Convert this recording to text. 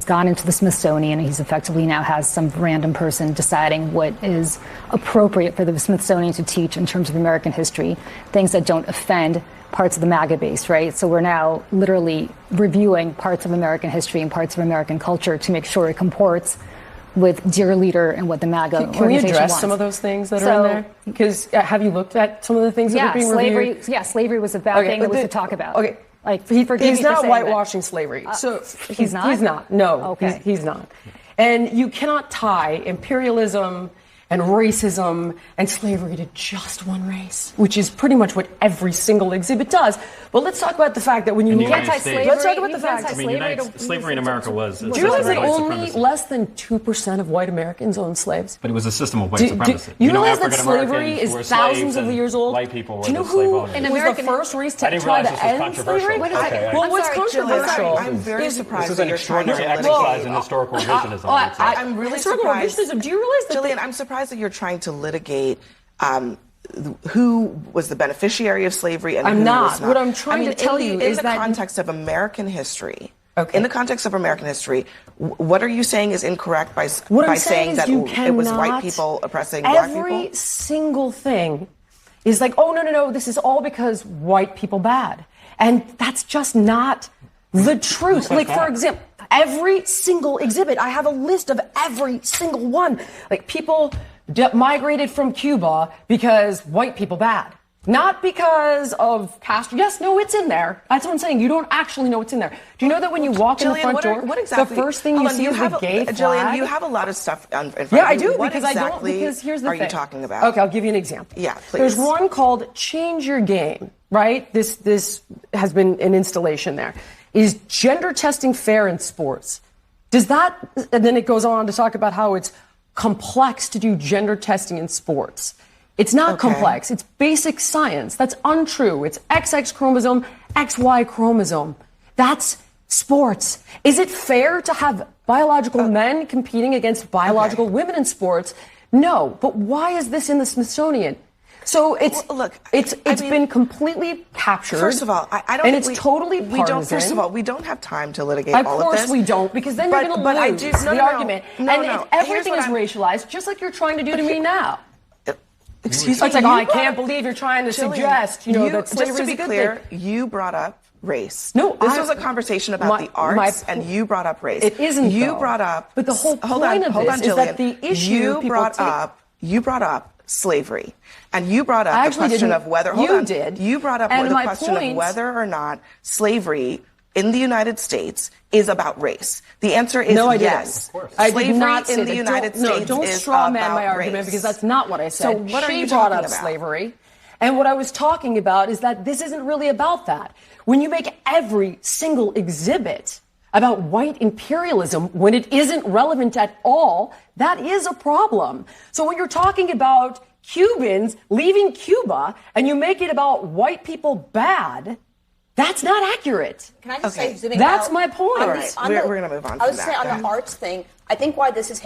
gone into the Smithsonian, and he's effectively now has some random person deciding what is appropriate for the Smithsonian to teach in terms of American history, things that don't offend parts of the MAGA base, right? So we're now literally reviewing parts of American history and parts of American culture to make sure it comports with Dear Leader and what the MAGA Can we address some of those things that are in there? Because have you looked at some of the things that are being reviewed? Yeah, slavery was a bad thing that was to talk about. Okay. Like, he's not whitewashing slavery. So he's not? He's not. No, okay. He's not. And you cannot tie imperialism and racism and slavery to just one race, which is pretty much what every single exhibit does. But let's talk about the fact that when you can't tie slavery, let's talk about the fact. Slavery in America was. Do you realize that only less than 2% of white Americans owned slaves? But it was a system of white supremacy. You realize that slavery is thousands of years old? White people were Do you know the slave who owners. was the first race to try to end slavery? Well, what's controversial? I'm very surprised. This is an extraordinary exercise in historical revisionism. I'm really surprised. Do you realize that? Jillian, I'm surprised that you're trying to litigate who was the beneficiary of slavery and who was not. What I'm trying to tell you is that in the context of American history, in the context of American history, what are you saying is incorrect by saying that it was white people oppressing black people? Every single thing is like, oh, no, this is all because white people bad. And that's just not the truth. Like, for example, every single exhibit, I have a list of every single one. Like, people migrated from Cuba because white people bad. Not because of Castro. Yes, no, it's in there. That's what I'm saying. You don't actually know what's in there. Do you know that when you walk in the front door, the first thing you see is the gay flag? Jillian, you have a lot of stuff in front of you. Yeah, I do, what because exactly because here's the thing. Are you talking about? Okay, I'll give you an example. Yeah, please. There's one called Change Your Game, right? This has been an installation there. Is gender testing fair in sports? Does that, and then it goes on to talk about how it's complex to do gender testing in sports. It's not complex. It's basic science. That's untrue. It's XX chromosome, XY chromosome. That's sports. Is it fair to have biological men competing against biological women in sports? No. But why is this in the Smithsonian? So it's been completely captured. First of all, I don't. And it's totally partisan. First of all, we don't have time to litigate all of this. Of course we don't, because then you're going to lose the argument. No. Everything is racialized, just like you're trying to do to me now. Excuse me. It's like, I can't believe you're trying to suggest, that slavery is a good thing. Just to be clear, you brought up race. No, this was a conversation about the arts, and you brought up race. It isn't. You brought up. But the whole point of this is that the issue you brought up slavery, and you brought up the question of whether. You brought up the question of whether or not slavery in the United States is about race. The answer is no, I yes. Didn't. I did not in the United States don't is straw man my about argument race. Because that's not what I said. So what are you brought talking up about? Slavery, and what I was talking about is that this isn't really about that. When you make every single exhibit about white imperialism when it isn't relevant at all, that is a problem. So when you're talking about Cubans leaving Cuba and you make it about white people bad, that's not accurate. Can I just say, that's my point. All right, we're going to move on from that. I would say on the arts thing, I think why this is